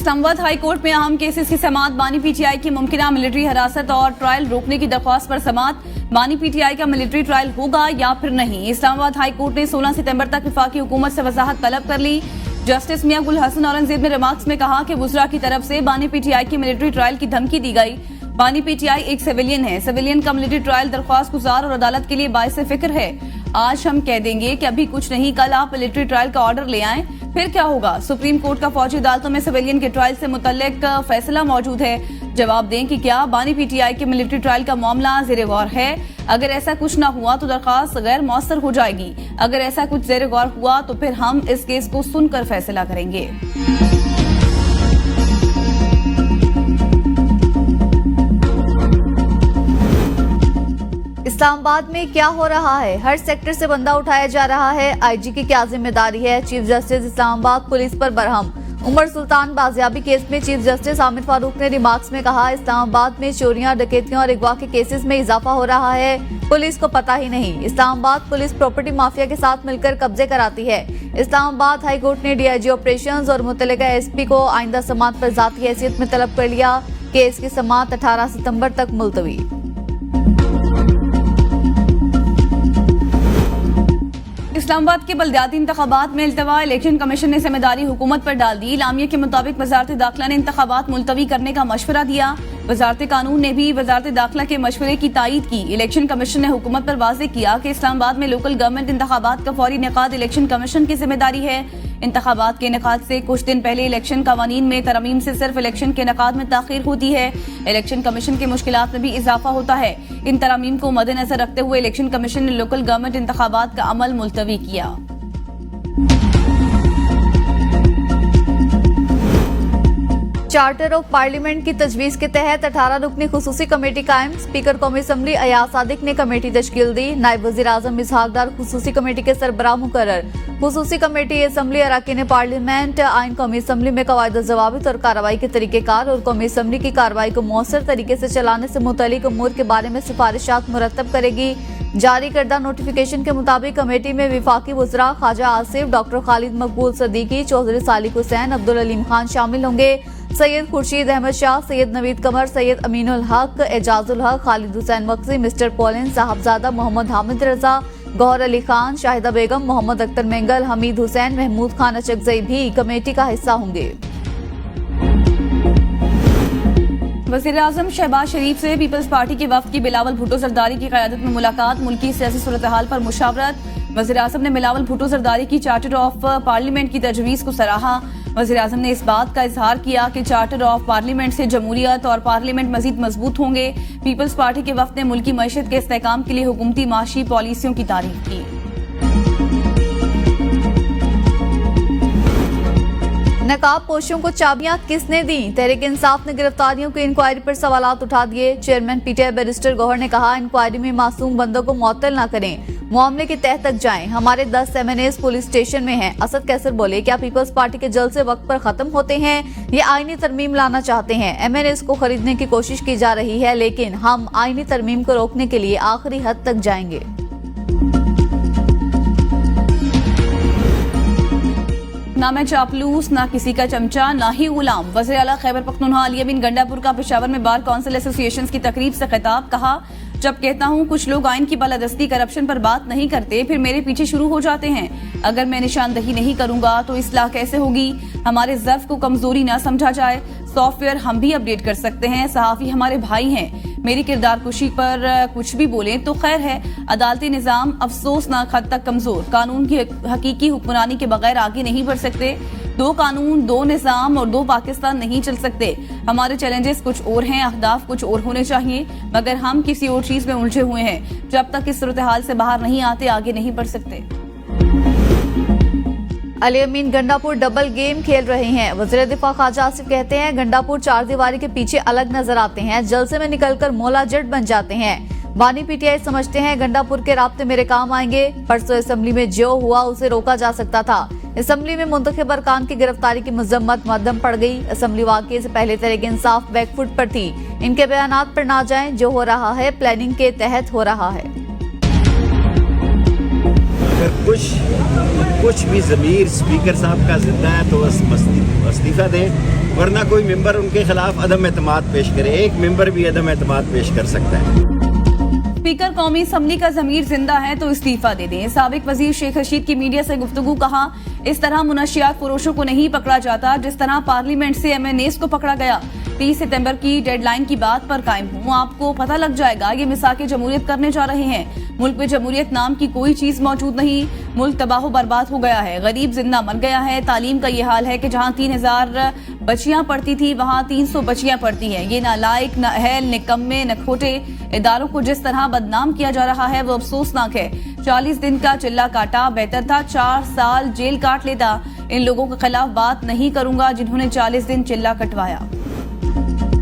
Islamabad high court में अहम cases की समाअत। बानी पीटीआई की मुमकिना मिलिट्री हिरासत और ट्रायल रोकने की दरख्वास्त पर समाअत। बानी पीटीआई का मिलिट्री ट्रायल होगा या फिर नहीं, इस्लामाबाद हाई कोर्ट ने 16 सितंबर तक वफाकी हुकूमत से वजाहत तलब कर ली। जस्टिस मियां गुल हसन औरंगजेब ने रिमार्क्स में कहा कि वुज़रा की तरफ से बानी पीटीआई की मिलिट्री ट्रायल की धमकी दी गई। बानी पीटीआई एक सिविलियन है, सिविलियन का मिलिट्री ट्रायल दरख्वास्त गुजार और अदालत के लिए बाइस फिक्र है। आज हम कह देंगे कि अभी कुछ नहीं, कल आप मिलिट्री ट्रायल का ऑर्डर ले आएं, फिर क्या होगा? सुप्रीम कोर्ट का फौजी अदालतों में सिविलियन के ट्रायल से मुतल्लिक फैसला मौजूद है। जवाब दें कि क्या बानी पीटीआई के मिलिट्री ट्रायल का मामला ज़ेर गौर है? अगर ऐसा कुछ ना हुआ तो दरख्वास्त गैर मौसर हो जाएगी। अगर ऐसा कुछ ज़ेर गौर हुआ तो फिर हम इस केस को सुनकर फैसला करेंगे। इस्लामाबाद में क्या हो रहा है? हर सेक्टर से बंदा उठाया जा रहा है। आईजी की क्या जिम्मेदारी है? चीफ जस्टिस इस्लामाबाद पुलिस पर बरहम। उमर सुल्तान बाजियाबी केस में चीफ जस्टिस आमिर फारूक ने रिमार्क्स में कहा, इस्लामाबाद में चोरियां, डकैतियों और अगवा के केसेस में इजाफा हो रहा है, पुलिस को पता ही नहीं। इस्लामाबाद पुलिस प्रॉपर्टी माफिया के साथ मिलकर कब्जे कराती है। इस्लामाबाद हाई कोर्ट ने डीआईजी ऑपरेशंस और मुतल्लिका एसपी को आइंदा समाअत पर जाती हैसियत में तलब कर लिया। केस की समाअत 18 सितंबर तक मुलतवी। इस्लामाबाद के बल्दियाती इंतखाबात में इल्तवा, इलेक्शन कमीशन ने जिम्मेदारी हुकूमत पर डाल दी। लामिया के मुताबिक वजारत दाखिला ने इंतखाबात मुलतवी करने का मशवरा दिया। वजारत कानून ने भी वजारत दाखिला के मशवरे की तायीद की। इलेक्शन कमीशन ने हुकूमत पर वाज़ेह किया कि इस्लामाबाद में लोकल गवर्नमेंट इंतखाबात का फौरी इनेकाद इलेक्शन कमीशन की जिम्मेदारी है। इंतखाबात के इनेकाद से कुछ दिन पहले इलेक्शन कवानीन में तरमीम से सिर्फ इलेक्शन के इनेकाद में ताखीर होती है। इलेक्शन कमीशन के मुश्किलात में भी इजाफा होता है। इन तरमीम को मद्देनजर रखते हुए इलेक्शन कमीशन ने लोकल गवर्नमेंट इंतखाबात का अमल मुलतवी किया। चार्टर ऑफ पार्लियामेंट की तजवीज के तहत 18 रुकनी खुसूसी कमेटी कायम। स्पीकर कौमी असम्बली अयाज सादिक ने कमेटी तश्कील दी। नायब वज़ीर आज़म इसहाक डार खुसूसी कमेटी के सरबराह मुकर्रर। खुसूसी कमेटी असम्बली अरकान पार्लियामेंट आइन कौमी असम्बली में कवायद ज़वाबित और कार्रवाई के तरीक़ेकार और कौमी असम्बली की कार्रवाई को मौसर तरीके से चलाने से मुतल्लिक उमूर के बारे में सिफारिशात मुरतब करेगी। जारी करदा नोटिफिकेशन के मुताबिक कमेटी में विफाकी वज़रा ख्वाजा आसिफ, डॉक्टर खालिद मकबूल सदीकी, चौधरी सालिक हुसैन, अब्दुल अलीम खान शामिल होंगे। सैयद खुर्शीद अहमद शाह, सैयद नवीद कमर, सैयद अमीनुल हक, एजाजुल हक, खालिद हुसैन मक्सी, मिस्टर पोलिन, साहबजादा मोहम्मद हामिद रजा, गौहर अली खान, शाहिदा बेगम, मोहम्मद अख्तर मेंगल, हमीद हुसैन, महमूद खान अचकजई भी कमेटी का हिस्सा होंगे। वज़ीर आज़म शहबाज शरीफ से पीपल्स पार्टी के वफ्द की बिलावल भुट्टो जरदारी की क़यादत में मुलाकात। मुल्की सियासी सूरत हाल पर मुशावरत। वज़ीर आज़म ने बिलावल भुट्टो जरदारी की चार्टर ऑफ पार्लियामेंट की तजवीज़ को सराहा। वज़ीर आज़म ने इस बात का इजहार किया कि चार्टर ऑफ पार्लियामेंट से जमहूरियत और पार्लियामेंट मजीद मजबूत होंगे। पीपल्स पार्टी के वफ्द ने मुल्की मईशत के इस्तेहकाम के लिए हुकूमती माशी पॉलिसियों की तारीफ की। नकाब पोशों को चाबियां किसने दी? तहरीक इंसाफ ने गिरफ्तारियों की इंक्वायरी पर सवालात उठा दिए। चेयरमैन पीटीआई बैरिस्टर गौहर ने कहा, इंक्वायरी में मासूम बंदों को मुअत्तल न करें, मामले की तह तक जाएं। हमारे 10 MNAs पुलिस स्टेशन में हैं। असद कैसर बोले, क्या पीपल्स पार्टी के जलसे वक्त पर खत्म होते हैं? ये आईनी तरमीम लाना चाहते हैं। MNAs को खरीदने की कोशिश की जा रही है, लेकिन हम आईनी तरमीम को रोकने के लिए आखिरी हद तक जाएंगे। ना मैं चापलूस, ना किसी का चमचा, ना ही गुलाम। वज़ीर आला खैबर पख्तूनख्वा अली बिन गंडापुर का पेशावर में बार काउंसिल एसोसिएशन की तकरीब से खिताब। कहा, जब कहता हूँ कुछ लोग आइन की बालादस्ती करप्शन पर बात नहीं करते, फिर मेरे पीछे शुरू हो जाते हैं। अगर मैं निशानदही नहीं करूंगा तो इस्लाह कैसे होगी? हमारे ज़र्फ को कमजोरी ना समझा जाए। सॉफ्टवेयर हम भी अपडेट कर सकते हैं। सहाफ़ी हमारे भाई हैं। मेरी किरदार कुशी पर कुछ भी बोले तो खैर है। अदालती निज़ाम अफसोसनाक हद तक कमजोर। कानून की हकीकी हुक्मरानी के बगैर आगे नहीं बढ़ सकते। 2 कानून, 2 निज़ाम और 2 पाकिस्तान नहीं चल सकते। हमारे चैलेंजेस कुछ और हैं, अहदाफ कुछ और होने चाहिए, मगर हम किसी और चीज में उलझे हुए हैं। जब तक इस सूरत हाल से बाहर नहीं आते, आगे नहीं बढ़ सकते। अली अमीन गंडापुर डबल गेम खेल रहे हैं। वज़ीर दिफा ख्वाजा आसिफ कहते हैं, गंडापुर चार दीवारी के पीछे अलग नजर आते हैं, जलसे में निकलकर मौला जट बन जाते हैं। बानी पीटीआई समझते हैं गंडापुर के राब्ते मेरे काम आएंगे। परसों असम्बली में जो हुआ उसे रोका जा सकता था। असम्बली में मुंतखब अरकान की गिरफ्तारी की मजम्मत मद्दम पड़ गई। असम्बली वाक़े से पहले तहरीक इंसाफ बैकफुट पर थी। इनके बयानात पर ना जाएं, जो हो रहा है प्लानिंग के तहत हो रहा है। कुछ कुछ भी ज़मीर स्पीकर साहब का जिंदा है तो इस्तीफ़ा दें, वरना कोई मेंबर उनके खिलाफ अदम एतमाद पेश करे। एक मेंबर भी अदम एतमाद पेश कर सकता है। स्पीकर कौमी असम्बली का जमीर जिंदा है तो इस्तीफा दे दें। साबिक वजीर शेख रशीद की मीडिया से गुफ्तगू, कहा इस तरह मुनशियात फरोशों को नहीं पकड़ा जाता जिस तरह पार्लियामेंट से MNAs को पकड़ा गया। 30 सितंबर की डेडलाइन की बात पर कायम हूँ, आपको पता लग जाएगा ये मिसाके जमहूरियत करने जा रहे हैं। मुल्क में जमहूरियत नाम की कोई चीज मौजूद नहीं। मुल्क तबाह बर्बाद हो गया है, गरीब जिंदा मर गया है। तालीम का ये हाल है कि जहाँ 3000 बच्चियां पढ़ती थी वहाँ 300 बच्चियां पढ़ती हैं। ये नालायक, न अहल, निकम्मे, नखोटे इदारों को जिस तरह बदनाम किया जा रहा है वो अफसोसनाक है। 40 दिन का चिल्ला काटा बेहतर था 4 साल जेल काट लेता। इन लोगों के खिलाफ बात नहीं करूंगा जिन्होंने 40 दिन चिल्ला कटवाया।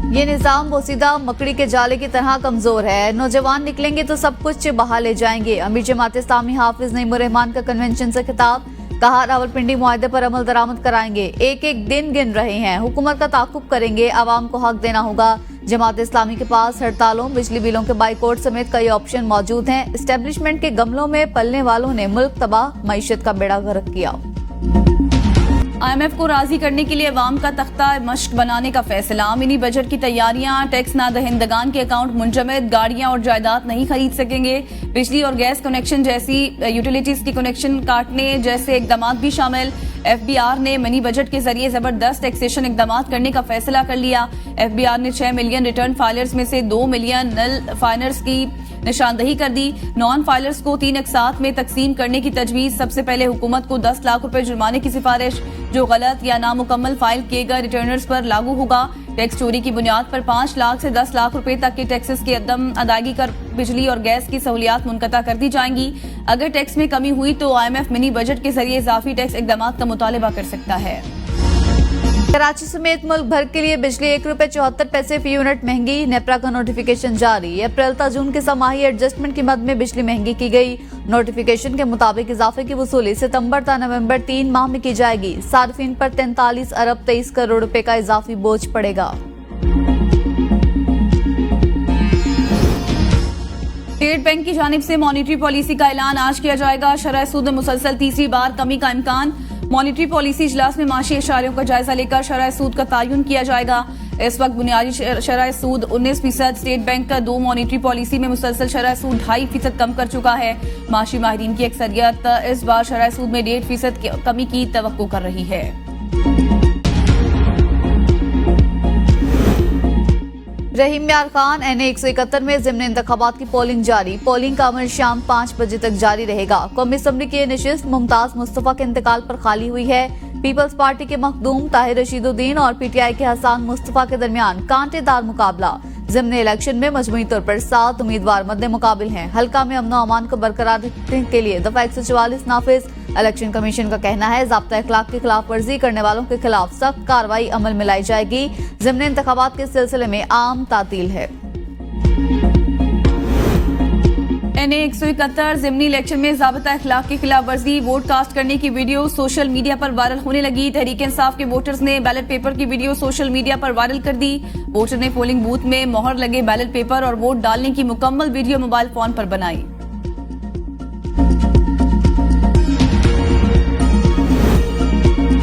ये निजाम बोसीदा मकड़ी के जाले की तरह कमजोर है। नौजवान निकलेंगे तो सब कुछ बहा ले जाएंगे। अमीर जमात इस्लामी हाफिज नईमुर रहमान का कन्वेंशन से खिताब, कहा रावलपिंडी मुआहदे पर अमल दरामद कराएंगे। एक एक दिन गिन रहे हैं, हुकूमत का ताकुब करेंगे, आवाम को हक देना होगा। जमात इस्लामी के पास हड़तालों, बिजली बिलों के बाइकआउट समेत कई ऑप्शन मौजूद हैं। एस्टेब्लिशमेंट के गमलों में पलने वालों ने मुल्क तबाह, मईशत का बेड़ा गर्क किया। IMF को राजी करने के लिए अवाम का तख्ता मश्क बनाने का फैसला। मिनी बजट की तैयारियां, टैक्स ना दहिंदगान के अकाउंट मुंजमद, गाड़ियां और जायदाद नहीं खरीद सकेंगे। बिजली और गैस कनेक्शन जैसी यूटिलिटीज की कनेक्शन काटने जैसे इकदाम भी शामिल। FBR ने मिनी बजट के जरिए जबरदस्त टैक्सेशन इकदाम करने का फैसला कर लिया। FBR ने 6 मिलियन रिटर्न फाइलर्स में से 2 मिलियन नल फाइलर्स की निशानदही कर दी। नॉन फाइलर्स को 3 अक़सात में तकसीम करने की तजवीज। सबसे पहले हुकूमत को 10 लाख रुपए जुर्माने की सिफारिश जो गलत या नामुकम्मल फाइल किए गए रिटर्नर्स पर लागू होगा। टैक्स चोरी की बुनियाद पर 5 लाख से 10 लाख रुपए तक के टैक्सेस की अदम अदायगी कर बिजली और गैस की सहूलियात मुनक़ता कर दी जाएंगी। अगर टैक्स में कमी हुई तो IMF मिनी बजट के जरिए इजाफी टैक्स इकदाम का मुतालबा कर सकता है। कराची समेत मुल्क भर के लिए बिजली ₹1.74 फी यूनिट महंगी। नेपरा का नोटिफिकेशन जारी। अप्रैल ता जून के समाही एडजस्टमेंट की मद में बिजली महंगी की गई। नोटिफिकेशन के मुताबिक इजाफे की वसूली सितंबर ता नवंबर 3 माह में की जाएगी। सार्फिन पर 43 अरब 23 करोड़ रुपए का इजाफी बोझ पड़ेगा। स्टेट बैंक की जानिब से मॉनिटरी पॉलिसी का ऐलान आज किया जाएगा। शरह सूद में मुसलसल तीसरी बार कमी का इम्कान। मॉनिटरी पॉलिसी इजलास में माशी इशारियों का जायजा लेकर शरह सूद का तयन किया जाएगा। इस वक्त बुनियादी शरह सूद 19%। स्टेट बैंक का 2 मॉनिटरी पॉलिसी में मुसलसल शरह सूद 2.5% कम कर चुका है। माशी माहिरीन की अक्सरियत इस बार शरह सूद में 1.5% कमी की तवक्को कर रही है। रहीम मियार खान NA 171 में ज़िम्न इंतखाबात की पोलिंग जारी। पोलिंग का अमल शाम 5 बजे तक जारी रहेगा। कौमी असम्बली की नशिस्त मुमताज मुस्तफा के इंतकाल पर खाली हुई है। पीपल्स पार्टी के मखदूम ताहिर रशीदुद्दीन और PTI के हसान मुस्तफा के दरमियान कांटेदार मुकाबला। ज़िम्न इलेक्शन में मजमूई तौर पर 7 उम्मीदवार मद्दे मुकाबिल हैं। हल्का में अमन अमान को बरकरार रखने के लिए दफा 144 नाफिज। इलेक्शन कमीशन का कहना है ज़ाब्ता अखलाक की खिलाफ वर्जी करने वालों के खिलाफ सख्त कार्रवाई अमल में लाई जाएगी। ज़िम्न इंतखाबात के सिलसिले में आम तातील है। NA 171 ज़िमनी इलेक्शन में ज़ाब्ता अखलाक की खिलाफ वर्जी। वोट कास्ट करने की वीडियो सोशल मीडिया पर वायरल होने लगी। तहरीक इंसाफ के वोटर्स ने बैलेट पेपर की वीडियो सोशल मीडिया पर वायरल कर दी। वोटर ने पोलिंग बूथ में मोहर लगे बैलेट पेपर और वोट डालने की मुकम्मल वीडियो मोबाइल फोन पर बनाई।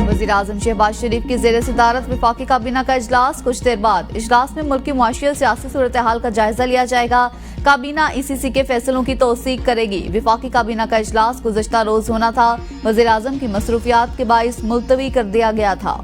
वज़ीर-ए-आज़म शहबाज शरीफ की ज़ेर सदारत वफाकी काबीना का इजलास। कुछ देर बाद इजलास में मुल्क की मुआशी और सियासी सूरत हाल का जायजा लिया जाएगा। काबीना ECC के फैसलों की तौसीक करेगी। वफाकी काबीना का इजलास गुज़श्ता रोज होना था, वज़ीर-ए-आज़म की मसरूफियात के बाइस मुलतवी कर दिया गया था।